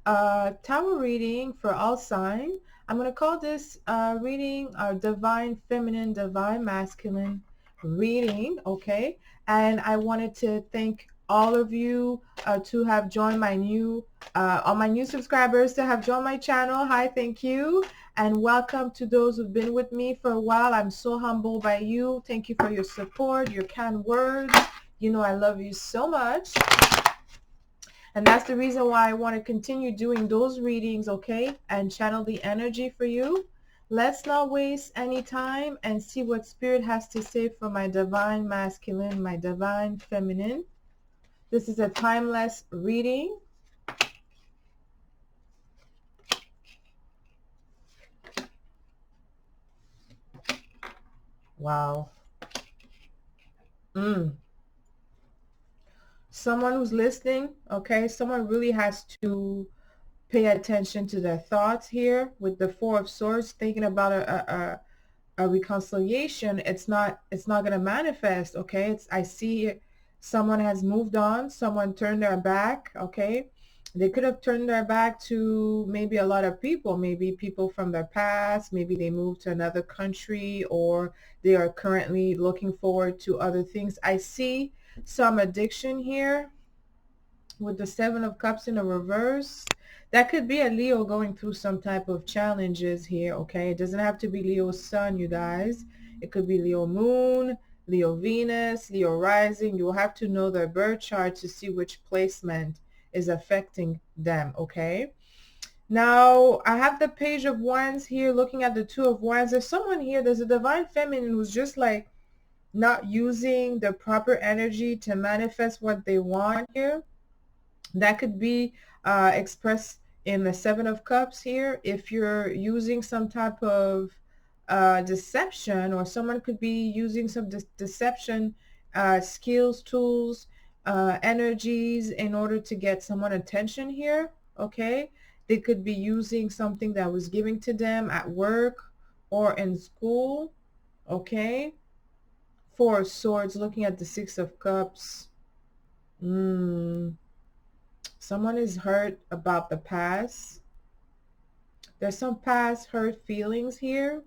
tarot reading for all sign. I'm going to call this reading Divine Feminine, Divine Masculine reading, okay? And I wanted to thank all of you to have joined my new, all my new subscribers to have joined my channel. Hi, thank you. And welcome to those who've been with me for a while. I'm so humbled by you. Thank you for your support, your kind words. You know I love you so much. And that's the reason why I want to continue doing those readings, okay? And channel the energy for you. Let's not waste any time and see what Spirit has to say for my divine masculine, my divine feminine. This is a timeless reading. Wow. Someone who's listening, okay? Someone really has to pay attention to their thoughts here with the Four of Swords, thinking about a reconciliation. It's not going to manifest, okay? I see someone has moved on, someone turned their back, okay? They could have turned their back to maybe a lot of people, maybe people from their past, maybe they moved to another country, or they are currently looking forward to other things. I see some addiction here with the Seven of Cups in the reverse. That could be a Leo going through some type of challenges here, okay? It doesn't have to be Leo Sun, you guys. It could be Leo Moon, Leo Venus, Leo Rising. You'll have to know their birth chart to see which placement is affecting them, okay? Now, I have the Page of Wands here, looking at the Two of Wands. There's someone here, there's a Divine Feminine who's just like not using the proper energy to manifest what they want here. That could be expressed in the Seven of Cups here. If you're using some type of deception, or someone could be using some deception skills, tools, energies in order to get someone attention here, okay? They could be using something that was given to them at work or in school, okay? Four of Swords, looking at the Six of Cups. Someone is hurt about the past. There's some past hurt feelings here.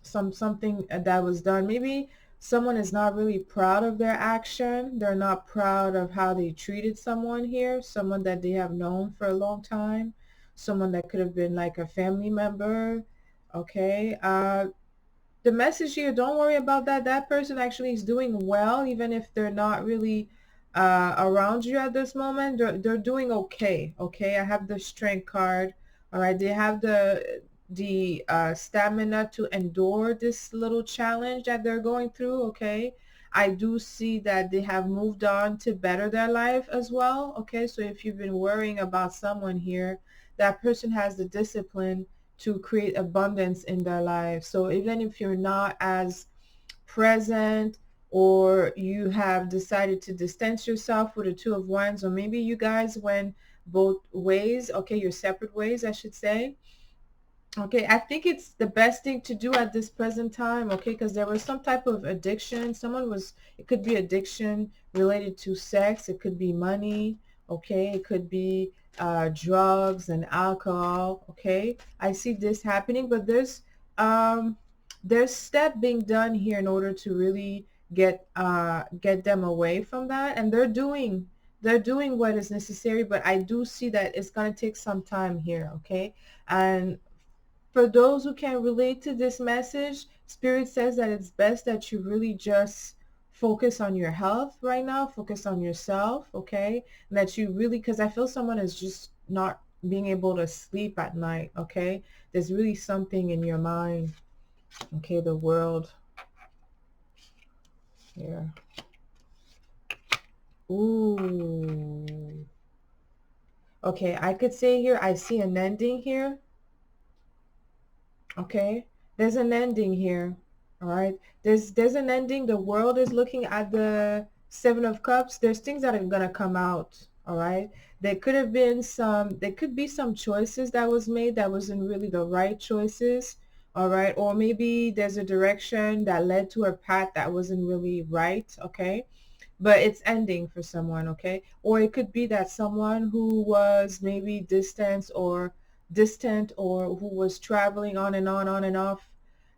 Something that was done. Maybe someone is not really proud of their action. They're not proud of how they treated someone here. Someone that they have known for a long time. Someone that could have been like a family member. Okay. The message here, don't worry about that. That person actually is doing well, even if they're not really around you at this moment. They're doing okay. Okay, I have the Strength card. All right, they have the stamina to endure this little challenge that they're going through. Okay, I do see that they have moved on to better their life as well. Okay, so if you've been worrying about someone here, that person has the discipline to create abundance in their life. So even if you're not as present, or you have decided to distance yourself with the Two of Wands, or maybe you guys went both ways, okay, your separate ways, I should say. Okay, I think it's the best thing to do at this present time, okay, because there was some type of addiction. It could be addiction related to sex. It could be money, okay. It could be drugs and alcohol, okay. I see this happening, but there's step being done here in order to really get them away from that, and they're doing what is necessary, but I do see that it's going to take some time here, okay. And for those who can relate to this message, Spirit says that it's best that you really just focus on your health right now, focus on yourself, okay? And that you really, because I feel someone is just not being able to sleep at night, okay? There's really something in your mind, okay? The World here. Ooh. Okay, I could say here, I see an ending here. Okay, there's an ending here. All right, there's an ending. The World is looking at the Seven of Cups. There's things that are gonna come out. All right, there could be some choices that was made that wasn't really the right choices. All right, or maybe there's a direction that led to a path that wasn't really right. Okay, but it's ending for someone, okay? Or it could be that someone who was maybe distant or who was traveling on and off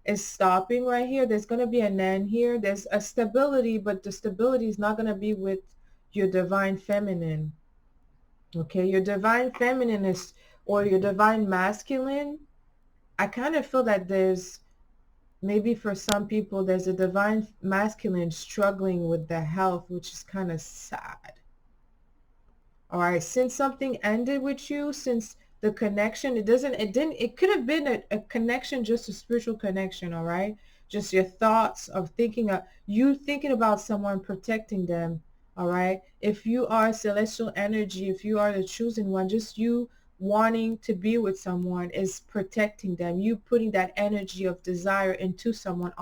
is stopping right here. There's going to be an end here. There's a stability, but the stability is not going to be with your divine feminine. Okay, your divine feminine is, or your divine masculine. I kind of feel that there's, maybe for some people, there's a divine masculine struggling with the health, which is kind of sad. All right, since something ended with you, since the connection, it could have been a connection, just a spiritual connection, all right? Just your thoughts of you thinking about someone, protecting them, all right? If you are celestial energy, if you are the chosen one, just you wanting to be with someone is protecting them. You putting that energy of desire into someone,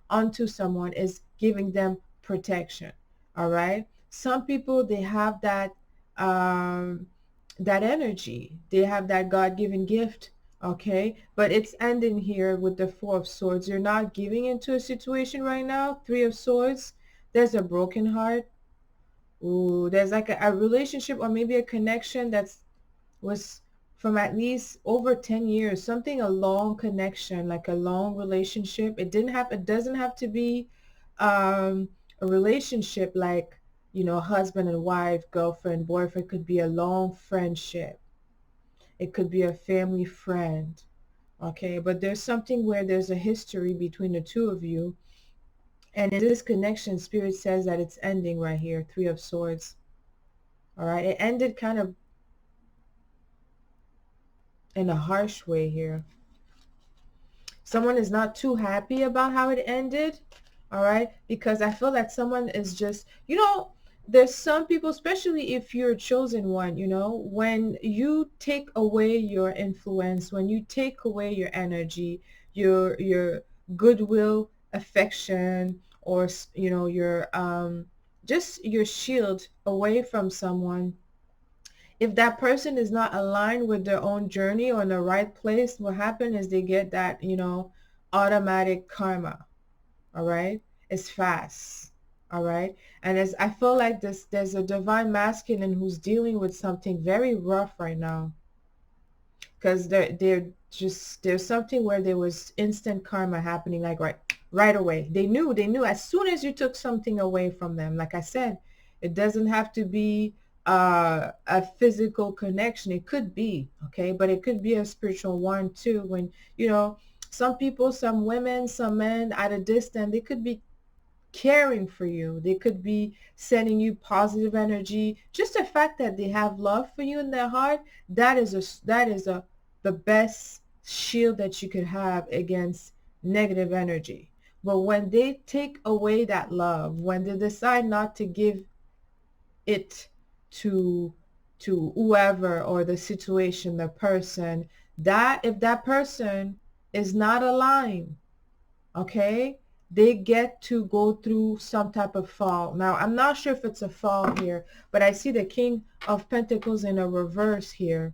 onto someone, is giving them protection, all right? Some people, they have um, that energy. They have that God-given gift, okay? But it's ending here with the Four of Swords. You're not giving into a situation right now. Three of Swords. There's a broken heart. Ooh, there's like a relationship or maybe a connection was from at least over 10 years, something, a long connection, like a long relationship. It doesn't have to be a relationship like, husband and wife, girlfriend, boyfriend. Could be a long friendship. It could be a family friend. Okay, but there's something where there's a history between the two of you. And in this connection, Spirit says that it's ending right here, Three of Swords. All right, it ended kind of in a harsh way here. Someone is not too happy about how it ended, all right? Because I feel that someone is just, there's some people, especially if you're a chosen one, when you take away your influence, when you take away your energy, your goodwill, affection, or, your just your shield away from someone, if that person is not aligned with their own journey or in the right place, what happens is they get that, automatic karma. All right. It's fast. All right. And as I feel like there's a divine masculine who's dealing with something very rough right now. Because there's something where there was instant karma happening, like right away. They knew as soon as you took something away from them. Like I said, it doesn't have to be a physical connection. It could be, okay, but it could be a spiritual one too. When, some people, some women, some men at a distance, they could be caring for you. They could be sending you positive energy. Just the fact that they have love for you in their heart, that is the best shield that you could have against negative energy. But when they take away that love, when they decide not to give it to whoever or the situation, the person, that if that person is not aligned, okay, they get to go through some type of fall. Now, I'm not sure if it's a fall here, but I see the King of Pentacles in a reverse here.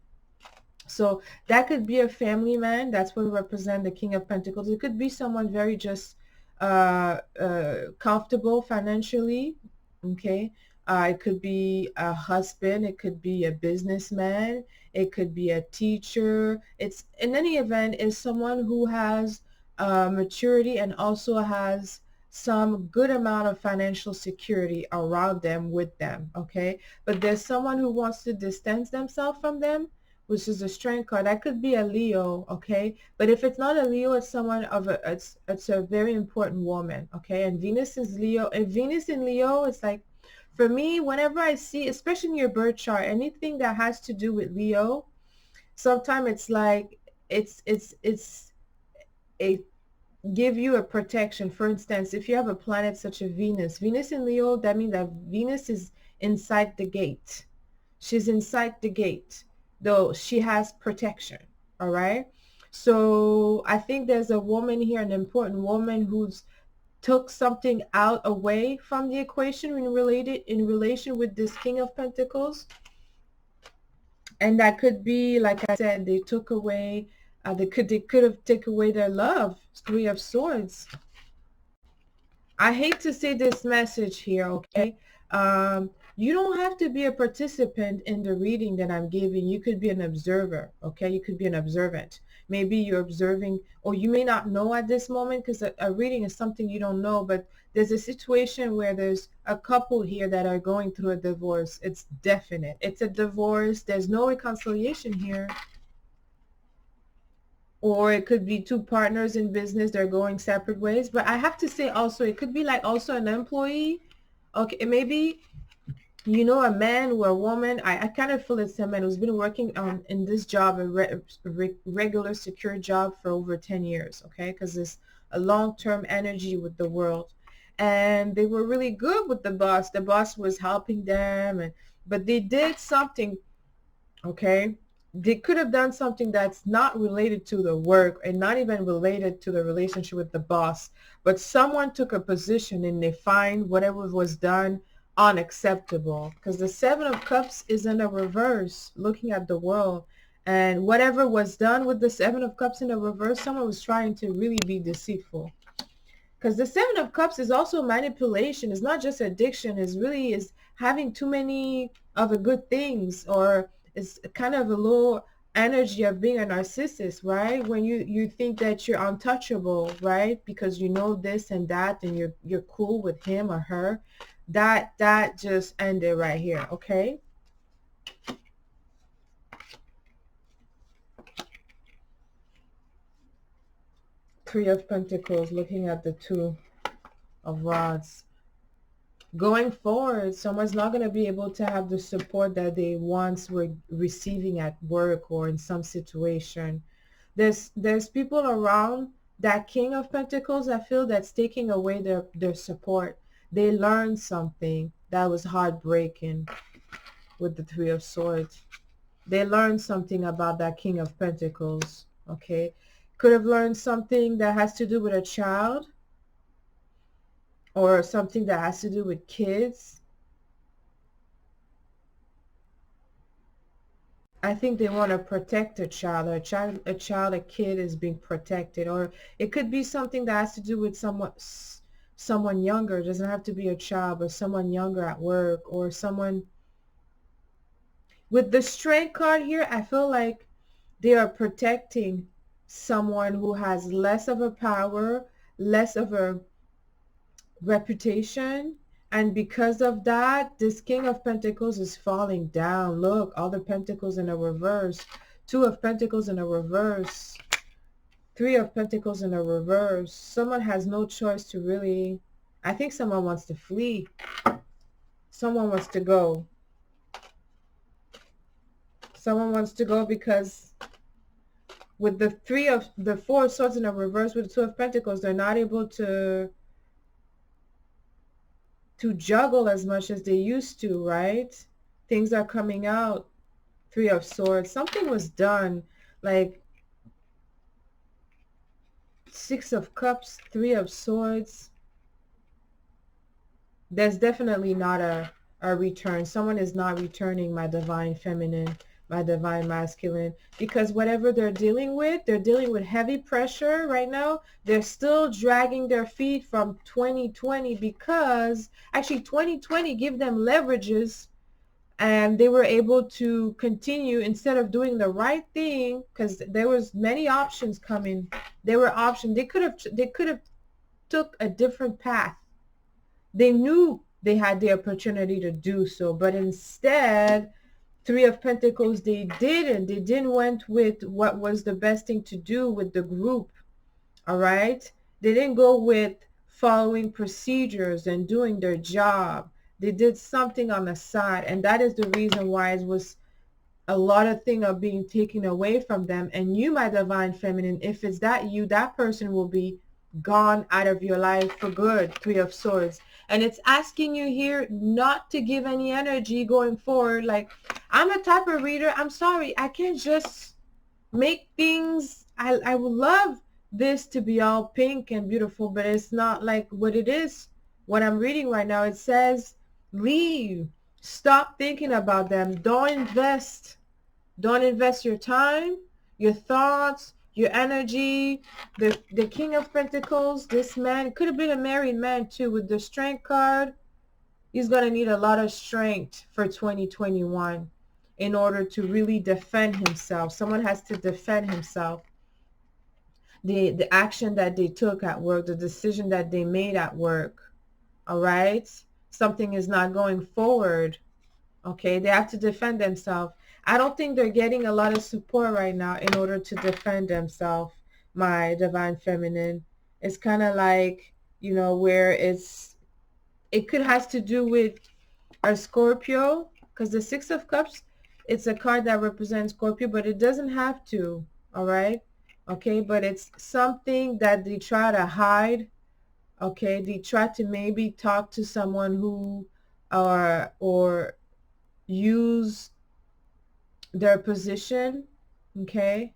So that could be a family man. That's what represent the King of Pentacles. It could be someone very just comfortable financially. Okay. It could be a husband. It could be a businessman. It could be a teacher. It's, in any event, is someone who has maturity and also has some good amount of financial security around them, with them. Okay. But there's someone who wants to distance themselves from them, which is a strength card. That could be a Leo, okay? But if it's not a Leo, it's someone it's a very important woman, okay? And Venus is Leo. And Venus in Leo, it's like, for me, whenever I see, especially in your birth chart, anything that has to do with Leo, sometimes it's like, it's a give you a protection. For instance, if you have a planet such as Venus in Leo, that means that Venus is inside the gate. She's inside the gate, though she has protection. All right. So I think there's a woman here, an important woman, who's took something out away from the equation in relation with this King of Pentacles. And that could be, like I said, they took away, they could have taken away their love. Three of Swords. I hate to say this message here, okay? You don't have to be a participant in the reading that I'm giving. You could be an observer, okay? You could be an observant. Maybe you're observing, or you may not know at this moment, because a reading is something you don't know, but there's a situation where there's a couple here that are going through a divorce. It's definite. It's a divorce. There's no reconciliation here. Or it could be two partners in business. They're going separate ways. But I have to say also, it could be like also an employee. Okay, maybe you know a man or a woman. I kind of feel it's a man who's been working in this job, a regular secure job for over 10 years, okay, because it's a long-term energy with the world, and they were really good with the boss was helping them, and but they did something, okay, they could have done something that's not related to the work and not even related to the relationship with the boss, but someone took a position and they find whatever was done unacceptable, because the Seven of Cups is in a reverse looking at the world, and whatever was done with the Seven of Cups in a reverse, someone was trying to really be deceitful, because the Seven of Cups is also manipulation. It's not just addiction. It's really is having too many of the good things, or it's kind of a low energy of being a narcissist, right? When you think that you're untouchable, right? Because you know this and that, and you're cool with him or her. That just ended right here, okay? Three of Pentacles, looking at the Two of Rods. Going forward, someone's not going to be able to have the support that they once were receiving at work or in some situation. There's people around that King of Pentacles, I feel, that's taking away their support. They learned something that was heartbreaking with the Three of Swords. They learned something about that King of Pentacles, okay? Could have learned something that has to do with a child, or something that has to do with kids. I think they want to protect a child, a kid is being protected, or it could be something that has to do with someone younger. It doesn't have to be a child, but someone younger at work, or someone with the Strength card here. I feel like they are protecting someone who has less of a power, less of a reputation, and because of that, this King of Pentacles is falling down. Look, all the Pentacles in a reverse. Two of Pentacles in a reverse. Three of Pentacles in a reverse. Someone has no choice to really, I think someone wants to flee. Someone wants to go. Someone wants to go because with the Four of Swords in a reverse with the Two of Pentacles, they're not able to juggle as much as they used to, right? Things are coming out. Three of Swords. Something was done, like Six of Cups, Three of Swords. There's definitely not a return. Someone is not returning, my divine feminine, my divine masculine, because whatever they're dealing with heavy pressure right now. They're still dragging their feet from 2020, because actually 2020 give them leverages, and they were able to continue instead of doing the right thing, because there was many options coming. There were options. They could have took a different path. They knew they had the opportunity to do so, but instead, Three of Pentacles, they didn't went with what was the best thing to do with the group. All right, they didn't go with following procedures and doing their job. They did something on the side, and that is the reason why it was a lot of things are being taken away from them. And you, my divine feminine, if it's that you, that person will be gone out of your life for good. Three of Swords. And it's asking you here not to give any energy going forward. Like, I'm a type of reader, I'm sorry, I can't just make things, I would love this to be all pink and beautiful, but it's not like what it is. What I'm reading right now, it says leave, stop thinking about them, don't invest your time, your thoughts, your energy. The King of Pentacles, this man could have been a married man too, with the Strength card. he's going to need a lot of strength for 2021 in order to really defend himself. Someone has to defend himself. The action that they took at work, the decision that they made at work, all right? Something is not going forward, okay? They have to defend themselves. I don't think they're getting a lot of support right now in order to defend themselves, my divine feminine. It's kind of like, you know, where it could has to do with a Scorpio, because the Six of Cups, it's a card that represents Scorpio, but it doesn't have to, all right? Okay, but it's something that they try to hide. Okay, they try to maybe talk to someone who or use their position, okay,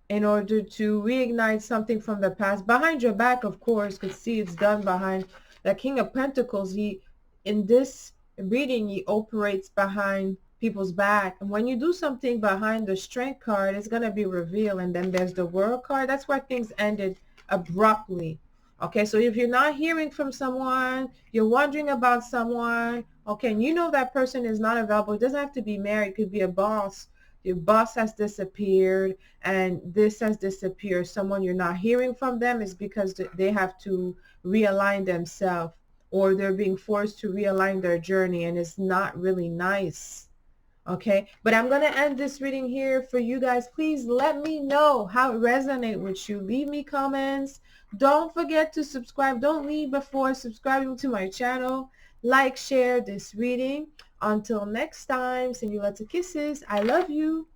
in order to reignite something from the past behind your back, of course, because see, it's done behind the King of Pentacles. He, in this reading, he operates behind people's back, and when you do something behind the Strength card, it's going to be revealed. And then there's the World card. That's why things ended abruptly. Okay, so if you're not hearing from someone, you're wondering about someone, okay, and you know that person is not available. It doesn't have to be married. It could be a boss. Your boss has disappeared and this has disappeared. Someone you're not hearing from them is because they have to realign themselves, or they're being forced to realign their journey, and it's not really nice. Okay, but I'm going to end this reading here for you guys. Please let me know how it resonates with you. Leave me comments. Don't forget to subscribe. Don't leave before subscribing to my channel. Like, share this reading. Until next time, send you lots of kisses. I love you.